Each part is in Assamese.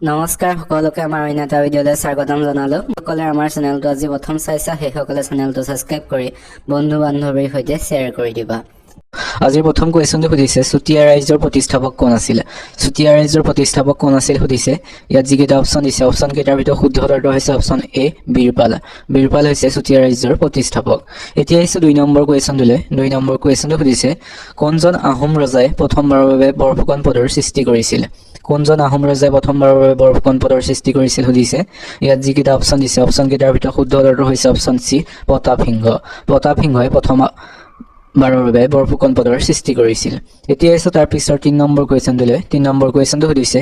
নমস্কাৰ সকলোকে আমাৰ অন্য এটা ভিডিঅ'লৈ স্বাগতম জনালোঁ। সকলে আমাৰ চেনেলটো আজি প্ৰথম চাইছা সেইসকলে চেনেলটো ছাবস্ক্ৰাইব কৰি বন্ধু বান্ধৱীৰ সৈতে শ্বেয়াৰ কৰি দিবা। আজিৰ প্ৰথম কুৱেশ্যনটো সুধিছে চুতীয়া ৰাজ্যৰ প্ৰতিষ্ঠাপক কোন আছিল? চুতীয়া ৰাজ্যৰ প্ৰতিষ্ঠাপক কোন আছিল সুধিছে। ইয়াত যিকেইটা অপশ্যন দিছে অপশ্যন কেইটাৰ ভিতৰত শুদ্ধ উত্তৰটো হৈছে অপশ্যন এ বীৰপাল। বীৰপাল হৈছে চুতীয়া ৰাজ্যৰ প্ৰতিষ্ঠাপক। এতিয়া আহিছে 2 নম্বৰ কুৱেশ্যনটোলৈ। 2 নম্বৰ কুৱেশ্যনটো সুধিছে কোনজন আহোম ৰজাই প্ৰথমবাৰৰ বাবে বৰফুকন পদৰ সৃষ্টি কৰিছিল? কোনজন আহোম ৰজাই প্ৰথমবাৰৰ বাবে বৰফুকন পদৰ সৃষ্টি কৰিছিল সুধিছে। ইয়াত যিকেইটা অপশ্যন দিছে অপশ্যন কেইটাৰ ভিতৰত শুদ্ধ উত্তৰটো হৈছে অপশ্যন চি প্ৰতাপসিংহ। প্ৰতাপসিংহই বাৰৰ বাবে বৰফুকন পদৰ সৃষ্টি কৰিছিল। এতিয়া আছে তাৰ পিছৰ 3 নম্বৰ কুৱেশ্যনটোলৈ। 3 নম্বৰ কুৱেশ্যনটো সুধিছে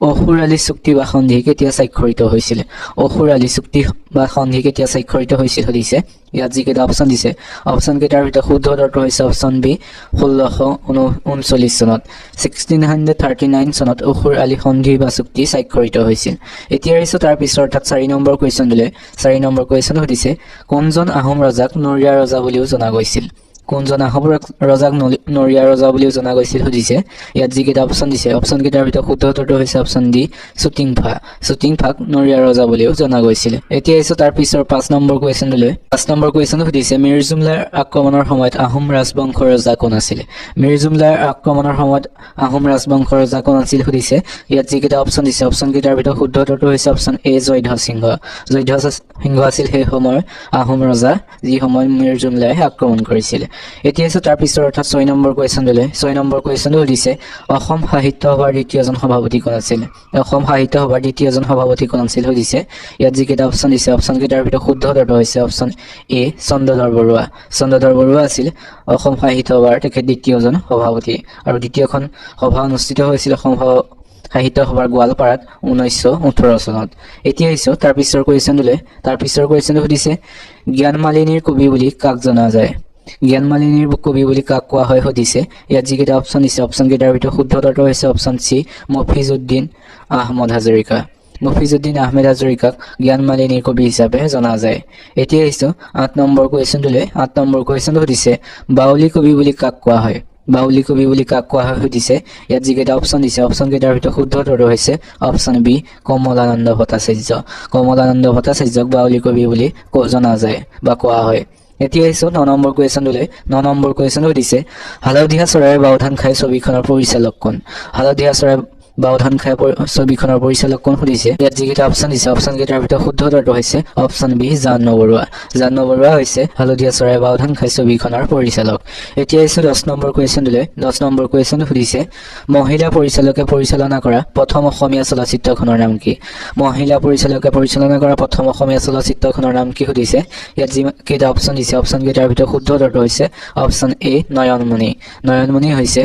অসুৰ আলি চুক্তি বা সন্ধি কেতিয়া স্বাক্ষৰিত হৈছিল? অসুৰ আলি চুক্তি বা সন্ধি কেতিয়া স্বাক্ষৰিত হৈছিল সুধিছে। ইয়াত যিকেইটা অপশ্যন দিছে অপশ্যন কেইটাৰ ভিতৰত শুদ্ধ উত্তৰটো হৈছে অপশ্যন বি 1639 চনত। 1639 চনত অসুৰ আলি সন্ধি বা চুক্তি স্বাক্ষৰিত হৈছিল। এতিয়া আহিছো তাৰ পিছৰ অৰ্থাৎ 4 নম্বৰ কুৱেশ্যনটোলৈ। 4 নম্বৰ কুৱেশ্যনটো সুধিছে কোনজন আহোম ৰজাক নৰিয়া ৰজা বুলিও জনা গৈছিল? কোনজন আহোম ৰজাক নৰিয়া ৰজা বুলিও জনা গৈছিল সুধিছে। ইয়াত যিকেইটা অপশ্যন দিছে অপশ্যন কেইটাৰ ভিতৰত শুদ্ধ উত্তৰটো হৈছে অপশ্যন ডি চুটিংফা। চুটিংফাক নৰিয়া ৰজা বুলিও জনা গৈছিল। এতিয়া আহিছো তাৰ পিছৰ 5 নম্বৰ কুৱেশ্যনটোলৈ। 5 নম্বৰ কুৱেশ্যনটো সুধিছে মিৰ জুমলাৰ আক্ৰমণৰ সময়ত আহোম ৰাজবংশৰ ৰজা কোন আছিল? মিৰ জুমলাৰ আক্ৰমণৰ সময়ত আহোম ৰাজবংশৰ ৰজা কোন আছিল সুধিছে। ইয়াত যিকেইটা অপশ্যন দিছে অপশ্যন কেইটাৰ ভিতৰত শুদ্ধ উত্তৰটো হৈছে অপশ্যন এ জয়ধ্বজ সিংহ। জয়ধ্বজ সিংহ আছিল সেই সময়ৰ আহোম ৰজা যি সময়ত মিৰ জুমলাই আক্ৰমণ কৰিছিল। এতিয়া আছে তাৰ পিছৰ অৰ্থাৎ 6 নম্বৰ কুৱেশ্যনটোলৈ। 6 নম্বৰ কুৱেশ্যনটো সুধিছে অসম সাহিত্য সভাৰ দ্বিতীয়জন সভাপতি কোন আছিল? অসম সাহিত্য সভাৰ দ্বিতীয়জন সভাপতি কোন আছিল সুধিছে। ইয়াত যিকেইটা অপশ্যন দিছে অপশ্যন কেইটাৰ ভিতৰত শুদ্ধ উত্তৰটো হৈছে অপশ্যন এ চন্দ্ৰধৰ বৰুৱা। চন্দ্ৰধৰ বৰুৱা আছিল অসম সাহিত্য সভাৰ তেখেত দ্বিতীয়জন সভাপতি আৰু দ্বিতীয়খন সভা অনুষ্ঠিত হৈছিল অসম সাহিত্য সভাৰ গোৱালপাৰাত 1918 চনত। এতিয়া আহিছো তাৰ পিছৰ কুৱেশ্যনটোলৈ। তাৰ পিছৰ কুৱেশ্যনটো সুধিছে জ্ঞান মালিনীৰ কবি বুলি কাক জনা যায়? জ্ঞান মালিনীৰ কবি বুলি কাক কোৱা হয় সুধিছে। ইয়াত যিকেইটা অপশ্যন দিছে অপশ্যন কেইটাৰ ভিতৰত শুদ্ধ উত্তৰটো হৈছে অপশ্যন চি মফিজউদ্দিন আহমদ হাজৰিকা। মফিজউদ্দিন আহমেদ হাজৰিকাক জ্ঞান মালিনীৰ কবি হিচাপে জনা যায়। এতিয়া আহিছো 8 নম্বৰ কুৱেশ্যনটোলৈ। 8 নম্বৰ কুৱেশ্যনটো সুধিছে বাউলী কবি বুলি কাক কোৱা হয়? বাউলী কবি বুলি কাক কোৱা হয় সুধিছে। ইয়াত যিকেইটা অপশ্যন দিছে অপশ্যন কেইটাৰ ভিতৰত শুদ্ধ উত্তৰটো হৈছে অপশ্যন বি কমলানন্দ ভট্টাচাৰ্য। কমলানন্দ ভট্টাচাৰ্যক বাউলী কবি বুলি জনা যায় বা কোৱা হয়। এতিয়া আহিছো 9 নম্বৰ কুৱেশ্যনটোলৈ। 9 নম্বৰ কুৱেশ্যনটো সুধিছে হালধীয়া চৰাইৰ বাওধান খাই ছবিখনৰ পৰিচালক কোন? হালধীয়া চৰাইৰ বাওধান খাই ছবিখনৰ পৰিচালক কোন সুধিছে। ইয়াত যিকেইটা অপশ্যন দিছে অপশ্যন কেইটাৰ ভিতৰত শুদ্ধ উত্তৰটো হৈছে অপশ্যন বি জাহ্নু বৰুৱা। জাহ্নু বৰুৱা হৈছে হালধীয়া চৰাইৰ বাওধান খাই ছবিখনৰ পৰিচালক। এতিয়া আহিছো 10 নম্বৰ কুৱেশ্যনটোলৈ। 10 নম্বৰ কুৱেশ্যনটো সুধিছে মহিলা পৰিচালকে পৰিচালনা কৰা প্ৰথম অসমীয়া চলচ্চিত্ৰখনৰ নাম কি? মহিলা পৰিচালকে পৰিচালনা কৰা প্ৰথম অসমীয়া চলচ্চিত্ৰখনৰ নাম কি সুধিছে। ইয়াত যিকেইটা অপশ্যন দিছে অপশ্যন কেইটাৰ ভিতৰত শুদ্ধ উত্তৰটো হৈছে অপশ্যন এ নয়নমণি। নয়নমণি হৈছে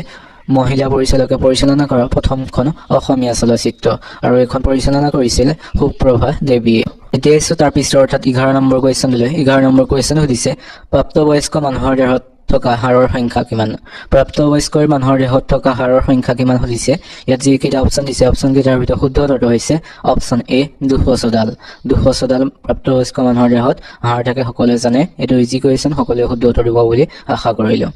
মহিলা পৰিচালকে পৰিচালনা কৰা প্ৰথমখন অসমীয়া চলচ্চিত্ৰ আৰু এইখন পৰিচালনা কৰিছিল সুপ্ৰভা দেৱীয়ে। এতিয়া আহিছো তাৰ পিছৰ অৰ্থাৎ 11 নম্বৰ কুৱেশ্যনটোলৈ। 11 নম্বৰ কুৱেশ্যন সুধিছে প্ৰাপ্তবয়স্ক মানুহৰ দেহত থকা হাড়ৰ সংখ্যা কিমান? প্ৰাপ্তবয়স্ক মানুহৰ দেহত থকা হাড়ৰ সংখ্যা কিমান সুধিছে। ইয়াত যিকেইটা অপশ্যন দিছে অপশ্যন কেইটাৰ ভিতৰত শুদ্ধ উত্তৰটো হৈছে অপশ্যন এ 214ডাল। 214ডাল প্ৰাপ্তবয়স্ক মানুহৰ দেহত হাড় থাকে সকলোৱে জানে। এইটো ইজি কুৱেশ্যন, সকলোৱে শুদ্ধ উত্তৰ দিব বুলি আশা কৰিলো।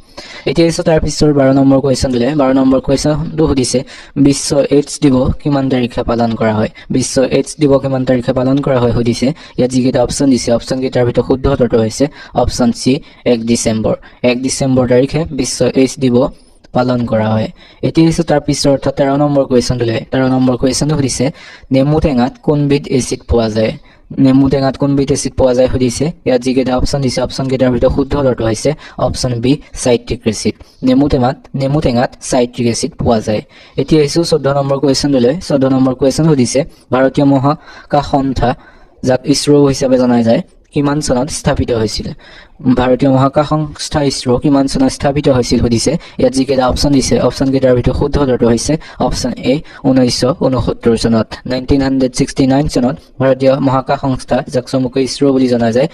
এতিয়া আহিছো তাৰ পিছৰ 12 নম্বৰ কুৱেশ্যনটোলৈ। 12 নম্বৰ কুৱেশ্যনটো সুধিছে বিশ্ব এইডছ দিৱস কিমান তাৰিখে পালন কৰা হয়? বিশ্ব এইডছ দিৱস কিমান তাৰিখে পালন কৰা হয় সুধিছে। ইয়াত যিকেইটা অপশ্যন দিছে অপশ্যন কেইটাৰ ভিতৰত শুদ্ধ উত্তৰটো হৈছে অপশ্যন চি 1 ডিচেম্বৰ। 1 ডিচেম্বৰ তাৰিখে বিশ্ব এইডছ দিৱস পালন কৰা হয়। এতিয়া আহিছো তাৰ পিছৰ অৰ্থাৎ 13 নম্বৰ কুৱেশ্যনটোলৈ। 13 নম্বৰ কুৱেশ্যনটো সুধিছে নেমু টেঙাত কোনবিধ এচিড পোৱা যায়? নেমু টেঙাত কোনবিধ এচিড পোৱা যায় সুধিছে। ইয়াত যিকেইটা অপশ্যন দিছে অপশ্যন কেইটাৰ ভিতৰত শুদ্ধ উত্তৰটো হৈছে অপশ্যন বি চাইট্ৰিক এচিড। নেমু টেঙাত চাইট্ৰিক এচিড পোৱা যায়। এতিয়া আহিছো 14 নম্বৰ কুৱেশ্যনটোলৈ। 14 নম্বৰ কুৱেশ্যন সুধিছে ভাৰতীয় মহাকাশ সংস্থা যাক ইছৰো হিচাপে জনা যায় কিমান চনত স্থাপিত হৈছিল? ভাৰতীয় মহাকাশ সংস্থা ইছৰো কিমান চনত স্থাপিত হৈছিল সুধিছে। ইয়াত যিকেইটা অপশ্যন দিছে অপশ্যন কেইটাৰ ভিতৰত শুদ্ধ উত্তৰটো হৈছে অপশ্যন এ 1969 চনত। 1969 চনত ভাৰতীয় মহাকাশ সংস্থা যাক চমুকৈ ইছৰো বুলি জনা যায়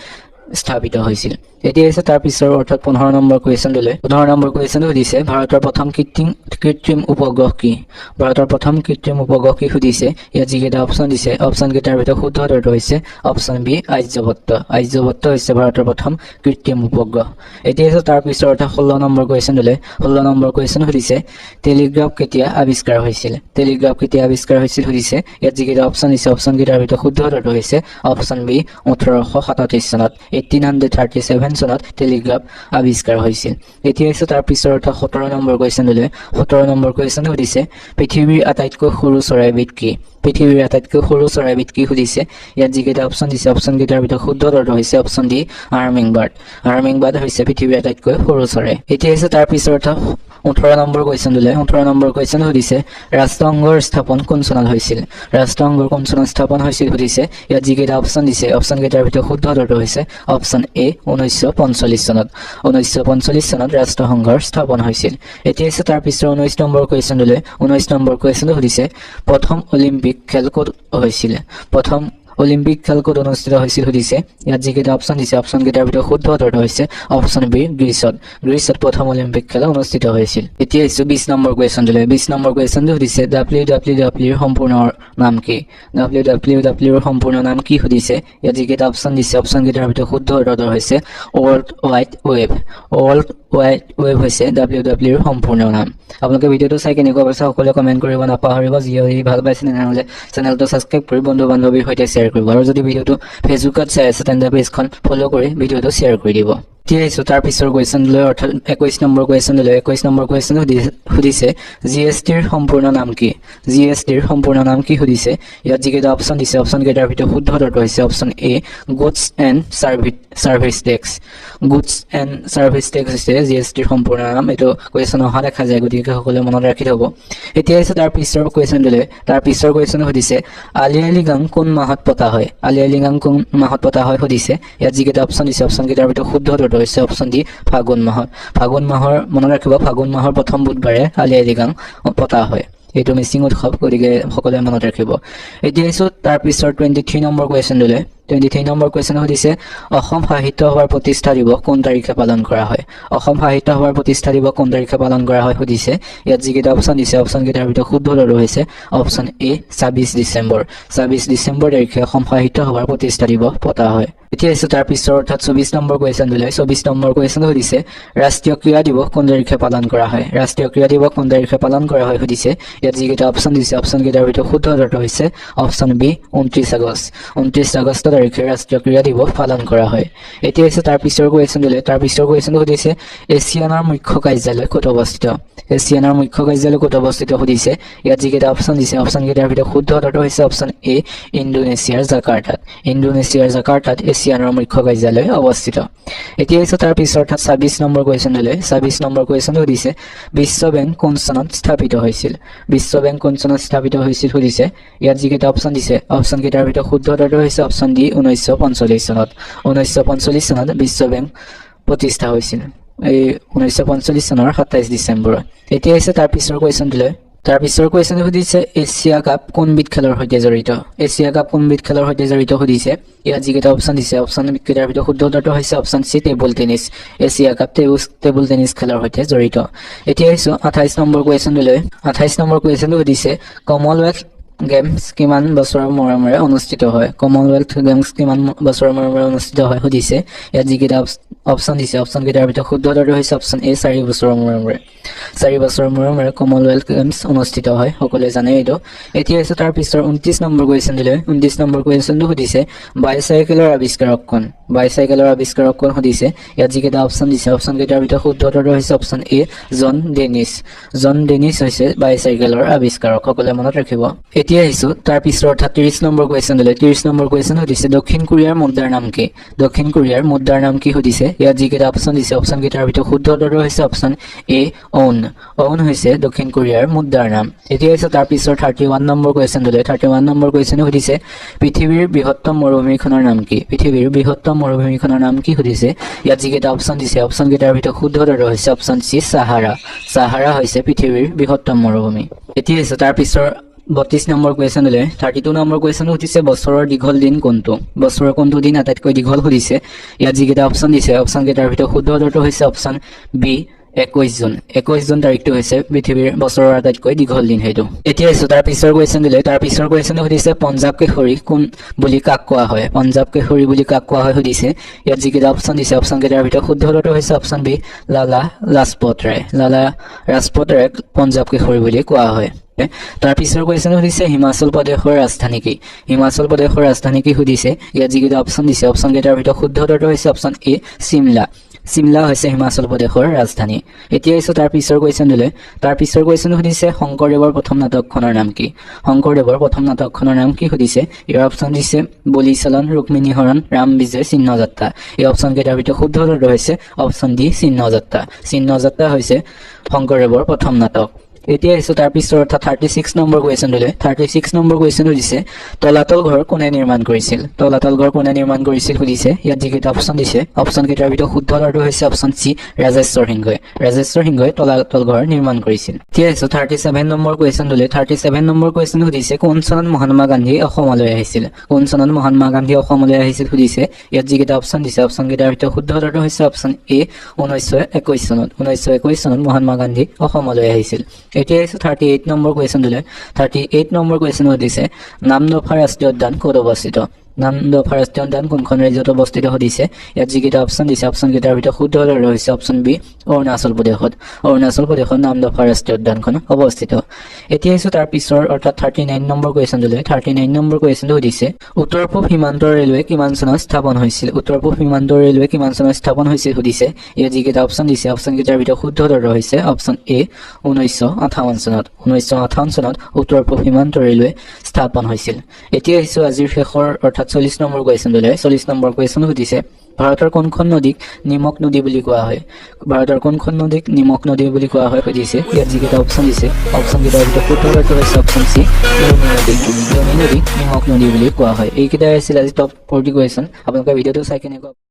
স্থাপিত হৈছিল। এতিয়া হৈছে তাৰ পিছৰ অৰ্থাৎ 15 নম্বৰ কুৱেশ্যনটোলৈ 15 নম্বৰ কুৱেশ্যনটো সুধিছে ভাৰতৰ প্ৰথম কৃত্ৰিম উপগ্ৰহ কি ভাৰতৰ প্ৰথম কৃত্ৰিম উপগ্ৰহ কি সুধিছে ইয়াত যিকেইটা অপশ্যন দিছে অপশ্যন কেইটাৰ ভিতৰত শুদ্ধ উত্তৰটো হৈছে অপশ্যন বি আৰ্যভট্ট হৈছে ভাৰতৰ প্ৰথম কৃত্ৰিম উপগ্ৰহ এতিয়া হৈছে তাৰ পিছৰ অৰ্থাৎ 16 নম্বৰ কুৱেশ্যনটোলৈ 16 নম্বৰ কুৱেশ্যন সুধিছে টেলিগ্ৰাফ কেতিয়া আৱিষ্কাৰ হৈছিল সুধিছে ইয়াত যিকেইটা অপশ্যন দিছে অপশ্যন কেইটাৰ ভিতৰত শুদ্ধ উত্তৰটো হৈছে অপশ্যন বি 1837 চনত 1837 চনত টেলিগ্ৰাফ আৱিষ্কাৰ হৈছিল এতিয়া হৈছে তাৰ পিছৰ অৰ্থাৎ 17 নম্বৰ কুৱেশ্যনটোলৈ 17 নম্বৰ কুৱেশ্যন সুধিছে পৃথিৱীৰ আটাইতকৈ সৰু চৰাইবিধ কি সুধিছে ইয়াত যিকেইটা অপশ্যন দিছে অপশ্যন কেইটাৰ ভিতৰত শুদ্ধ উত্তৰটো হৈছে অপশ্যন ডি হাৰ্মিং বাৰ্ড হৈছে পৃথিৱীৰ আটাইতকৈ সৰু চৰাই এতিয়া হৈছে তাৰ পিছৰ অৰ্থাৎ 18 নম্বৰ কুৱেশ্যন সুধিছে ৰাষ্ট্ৰসংঘৰ স্থাপন কোন চনত হৈছিল সুধিছে ইয়াত যিকেইটা অপশ্যন দিছে অপশ্যন কেইটাৰ ভিতৰত শুদ্ধ উত্তৰটো হৈছে অপশ্যন এ 1945 চনত ৰাষ্ট্ৰসংঘৰ স্থাপন হৈছিল এতিয়া হৈছে তাৰ পিছৰ 19 নম্বৰ কুৱেশ্যনটো সুধিছে প্ৰথম অলিম্পিক খেল ক'ত অনুষ্ঠিত হৈছিল সুধিছে ইয়াত যিকেইটা অপশ্যন দিছে অপশ্যন কেইটাৰ ভিতৰত শুদ্ধ উত্তৰটো হৈছে অপশ্যন বি গ্ৰীচত প্ৰথম অলিম্পিক খেল অনুষ্ঠিত হৈছিল এতিয়া হৈছে 20 নম্বৰ কুৱেশ্যনটো সুধিছে WWW ৰ সম্পূৰ্ণ নাম কি সুধিছে ইয়াত যিকেইটা অপশ্যন দিছে অপশ্যন কেইটাৰ ভিতৰত শুদ্ধ উত্তৰটো হৈছে ৱৰ্ল্ড ৱাইড ৱেব হৈছে WWW ৰ সম্পূৰ্ণ নাম আপোনালোকে ভিডিঅ'টো চাই কেনেকুৱা পাইছে সকলোৱে কমেণ্ট কৰিব নাপাহৰিব যদি ভাল পাইছে তেনেহ'লে চেনেলটো ছাবস্ক্ৰাইব কৰি বন্ধু বান্ধৱীৰ সৈতে শ্বেয়াৰ কৰিব আৰু যদি ভিডিঅ'টো ফেচবুকত চাই আছে তেন্তে পেজখন ফ'ল' কৰি ভিডিঅ'টো শ্বেয়াৰ কৰি দিব এতিয়া আহিছো তাৰ পিছৰ কুৱেশ্যনলৈ অৰ্থাৎ 21 নম্বৰ কুৱেশ্যন সুধিছে GSTৰ সম্পূৰ্ণ নাম কি সুধিছে ইয়াত যিকেইটা অপশ্যন দিছে অপশ্যন কেইটাৰ ভিতৰত শুদ্ধ উত্তৰটো হৈছে option A goods and service tax হৈছে GSTৰ সম্পূৰ্ণ নাম এইটো কুৱেশ্যন অহা দেখা যায় গতিকে সকলোৱে মনত ৰাখি থ'ব এতিয়া আহিছো তাৰ পিছৰ কুৱেশ্যন সুধিছে আলি আই লৃগাং কোন মাহত পতা হয় সুধিছে ইয়াত যিকেইটা অপশ্যন দিছে অপশ্যন কেইটাৰ ভিতৰত শুদ্ধ উত্তৰটো হৈছে অপশ্যন ডি ফাগুন মাহৰ মনত ৰাখিব ফাগুন মাহৰ প্ৰথম বুধবাৰে আলি আই লৃগাং পতা হয় এইটো মিচিং উৎসৱ গতিকে সকলোৱে মনত ৰাখিব এতিয়া আহিছো তাৰ পিছৰ 23 নম্বৰ কুৱেশ্যন সুধিছে অসম সাহিত্য সভাৰ প্ৰতিষ্ঠা দিৱস কোন তাৰিখে পালন কৰা হয় সুধিছে ইয়াত যিকেইটা অপশ্যন দিছে অপশ্যন কেইটাৰ ভিতৰত শুদ্ধ উত্তৰটো হৈছে অপশ্যন এ 26 ডিচেম্বৰ তাৰিখে অসম সাহিত্য সভাৰ প্ৰতিষ্ঠা দিৱস পতা হয় এতিয়া আহিছো তাৰ পিছৰ অৰ্থাৎ 24 নম্বৰ কুৱেশ্যন সুধিছে ৰাষ্ট্ৰীয় ক্ৰীড়া দিৱস কোন তাৰিখে পালন কৰা হয় সুধিছে ইয়াত যিকেইটা অপশ্যন দিছে অপশ্যন কেইটাৰ ভিতৰত শুদ্ধ উত্তৰটো হৈছে অপশ্যন বি 29 আগষ্ট তাৰিখে ৰাষ্ট্ৰীয় ক্ৰীড়া দিৱস পালন কৰা হয় এতিয়া হৈছে তাৰ পিছৰ কুৱেশ্যন সুধিছে এছিয়ানৰ মুখ্য কাৰ্যালয় ক'ত অৱস্থিত সুধিছে ইয়াত যিকেইটা অপশ্যন দিছে অপশ্যন কেইটাৰ ভিতৰত শুদ্ধ উত্তৰটো হৈছে অপশ্যন এ ইণ্ডোনেছিয়াৰ জাকাৰ্টাত এছিয়ানৰ মুখ্য কাৰ্যালয় অৱস্থিত এতিয়া হৈছে তাৰ পিছৰ অৰ্থাৎ 26 নম্বৰ কুৱেশ্যন সুধিছে বিশ্ব বেংক কোন চনত স্থাপিত হৈছিল সুধিছে ইয়াত যিকেইটা অপশ্যন দিছে অপশ্যন কেইটাৰ ভিতৰত শুদ্ধ উত্তৰটো হৈছে অপশ্যন ডি 1945 চনত বিশ্ব বেংক প্ৰতিষ্ঠা হৈছিল এই 1945 চনৰ 27 ডিচেম্বৰত এতিয়া হৈছে তাৰ পিছৰ কুৱেশ্যন সুধিছে এছিয়া কাপ কোনবিধ খেলৰ সৈতে জড়িত সুধিছে ইয়াত যিকেইটা অপশ্যন দিছে অপশ্যন কেইটাৰ ভিতৰত শুদ্ধ উত্তৰটো হৈছে option C table tennis Asia cup table tennis খেলৰ সৈতে জড়িত এতিয়া আহিছো 28 নম্বৰ কুৱেশ্যনটো সুধিছে কমনৱেলথ গেমছ কিমান বছৰৰ মূৰে অনুষ্ঠিত হয় সুধিছে ইয়াত যিকেইটা অপশ্যন দিছে অপশ্যন কেইটাৰ ভিতৰত শুদ্ধ উত্তৰটো হৈছে অপশ্যন এ 4 বছৰৰ মূৰে কমনৱেলথ গেমছ অনুষ্ঠিত হয় সকলোৱে জানে এইটো এতিয়া হৈছে তাৰ পিছৰ 29 নম্বৰ কুৱেশ্যনটো সুধিছে বাইচাইকেলৰ আৱিষ্কাৰক কোন সুধিছে ইয়াত যিকেইটা অপশ্যন দিছে অপশ্যন কেইটাৰ ভিতৰত শুদ্ধ উত্তৰটো হৈছে অপশ্যন এ জন ডেনিছ হৈছে বাইচাইকেলৰ আৱিষ্কাৰক সকলোৱে মনত ৰাখিব এতিয়া আহিছো তাৰ পিছৰ অৰ্থাৎ 30 নম্বৰ কুৱেশ্যন সুধিছে দক্ষিণ কোৰিয়াৰ মুদ্ৰাৰ নাম কি সুধিছে ইয়াত যিকেইটা অপশ্যন দিছে অপশ্যন কেইটাৰ ভিতৰত শুদ্ধ উত্তৰটো হৈছে অপশ্যন এ অউন হৈছে দক্ষিণ কোৰিয়াৰ মুদ্ৰাৰ নাম এতিয়া হৈছে তাৰ পিছৰ 31 নম্বৰ কুৱেশ্যন সুধিছে পৃথিৱীৰ বৃহত্তম মৰুভূমিখনৰ নাম কি সুধিছে ইয়াত যিকেইটা অপশ্যন দিছে অপশ্যন কেইটাৰ ভিতৰত শুদ্ধ উত্তৰটো হৈছে অপশ্যন চি সাহাৰা হৈছে পৃথিৱীৰ বৃহত্তম মৰুভূমি এতিয়া হৈছে তাৰ পিছৰ 32 নম্বৰ কুৱেশ্যনলৈ 32 নম্বৰ কুৱেশ্যন সুধিছে বছৰৰ দীঘল দিন কোনটো বছৰৰ কোনটো দিন আটাইতকৈ দীঘল সুধিছে ইয়াত যিকেইটা অপশ্যন দিছে অপশ্যন কেইটাৰ ভিতৰত শুদ্ধ উত্তৰটো হৈছে অপশ্যন বি 21 জুন 21 জুন তাৰিখটো হৈছে পৃথিৱীৰ বছৰৰ আটাইতকৈ দীঘল দিন সেইটো এতিয়া আহিছো তাৰ পিছৰ কুৱেশ্যন দিলে তাৰ পিছৰ কুৱেশ্যন সুধিছে পঞ্জাৱ কেশৰী কোন বুলি কাক কোৱা হয় পঞ্জাৱ কেশৰী বুলি কাক কোৱা হয় সুধিছে ইয়াত যিকেইটা অপশ্যন দিছে অপশ্যন কেইটাৰ ভিতৰত শুদ্ধ উত্তৰটো হৈছে অপশ্যন বি লালা লাজপত ৰায় লালা লাজপত ৰায়ক পঞ্জাৱ কেশৰী বুলি কোৱা হয় তাৰ পিছৰ কুৱেশ্যন সুধিছে হিমাচল প্ৰদেশৰ ৰাজধানী কি হিমাচল প্ৰদেশৰ ৰাজধানী কি সুধিছে ইয়াত যিকেইটা অপশ্যন দিছে অপশ্যন কেইটাৰ ভিতৰত শুদ্ধ উত্তৰটো হৈছে অপশ্যন এ চিমলা চিমলা হৈছে হিমাচল প্ৰদেশৰ ৰাজধানী এতিয়া আহিছো তাৰ পিছৰ কুৱেশ্যন দিলে তাৰ পিছৰ কুৱেশ্যন সুধিছে শংকৰদেৱৰ প্ৰথম নাটকখনৰ নাম কি শংকৰদেৱৰ প্ৰথম নাটকখনৰ নাম কি সুধিছে ইয়াৰ অপশ্যন দিছে বলিচলন ৰুক্মিণী হৰণ ৰাম বিজয় চিহ্নযাত্ৰা এই অপশ্যন কেইটাৰ ভিতৰত শুদ্ধ উত্তৰটো হৈছে অপশ্যন ডি চিহ্নযাত্ৰা চিহ্নযাত্ৰা হৈছে শংকৰদেৱৰ প্ৰথম নাটক এতিয়া আহিছো তাৰ পিছৰ অৰ্থাৎ 36 নম্বৰ কুৱেশ্যন দিলে 36 নম্বৰ কুৱেশ্যন সুধিছে তলাতল ঘৰ কোনে নিৰ্মাণ কৰিছিল তলাতল ঘৰ কোনে নিৰ্মাণ কৰিছিল সুধিছে ইয়াত যিকেইটা অপশ্যন দিছে অপশ্যন কেইটাৰ ভিতৰত শুদ্ধ উত্তৰটো হৈছে অপশ্যন চি ৰাজেশ্বৰ সিংহই তলাতল ঘৰ নিৰ্মাণ কৰিছিল এতিয়া আহিছো 37 নম্বৰ কুৱেশ্যন দিলে 37 নম্বৰ কুৱেশ্যন সুধিছে কোন চনত মহাত্মা গান্ধী অসমলৈ আহিছিল কোন চনত মহাত্মা গান্ধী অসমলৈ আহিছিল সুধিছে ইয়াত যিকেইটা অপশ্যন দিছে অপশ্যন কেইটাৰ ভিতৰত শুদ্ধ উত্তৰটো হৈছে অপশ্যন এ 1921 চনত মহাত্মা গান্ধী অসমলৈ আহিছিল এতিয়া আহিছো 38 নম্বৰ কুৱেশ্যন দিলে 38 নম্বৰ কুৱেশ্যন সুধিছে নামদফা ৰাষ্ট্ৰীয় উদ্যান ক'ত অৱস্থিত নামদফা ৰাষ্ট্ৰীয় উদ্যান কোনখন ৰাজ্যত অৱস্থিত সুধিছে ইয়াত যিকেইটা অপশ্যন দিছে অপশ্যন কেইটাৰ ভিতৰত শুদ্ধ উত্তৰটো হৈছে অপশ্যন বি অৰুণাচল প্ৰদেশত নামদফা ৰাষ্ট্ৰীয় উদ্যানখন অৱস্থিত এতিয়া আহিছো তাৰ পিছৰ অৰ্থাৎ 39 নম্বৰ কুৱেশ্যন দিলে 39 নম্বৰ কুৱেশ্যন সুধিছে উত্তৰ পূব সীমান্ত ৰেলৱে কিমান চনত স্থাপন হৈছিল উত্তৰ পূব সীমান্ত ৰেলৱে কিমান চনত স্থাপন হৈছিল সুধিছে ইয়াত যিকেইটা অপশ্যন দিছে অপশ্যন কেইটাৰ ভিতৰত শুদ্ধ উত্তৰটো হৈছে অপশ্যন এ 1958 চনত উত্তৰ পূব সীমান্ত ৰেলৱে স্থাপন হৈছিল এতিয়া আহিছো আজিৰ শেষৰ অৰ্থাৎ 40 নম্বৰ কুৱেশ্যন দিলে 40 নম্বৰ কুৱেশ্যন সুধিছে ভাৰতৰ কোনখন নদীক নিমখ নদী বুলি কোৱা হয় ভাৰতৰ কোনখন নদীক নিমখ নদী বুলি কোৱা হয় সুধিছে ইয়াত যিকেইটা অপশ্যন দিছে অপশ্যন কেইটাৰ ভিতৰত শুদ্ধ উত্তৰটো হৈছে অপশ্যন চি নিমখ নদী বুলি কোৱা হয় এইকেইটাই আছিল আজি টপ 40 কুৱেশ্যন আপোনালোকে ভিডিঅ'টো চাই কেনেকুৱা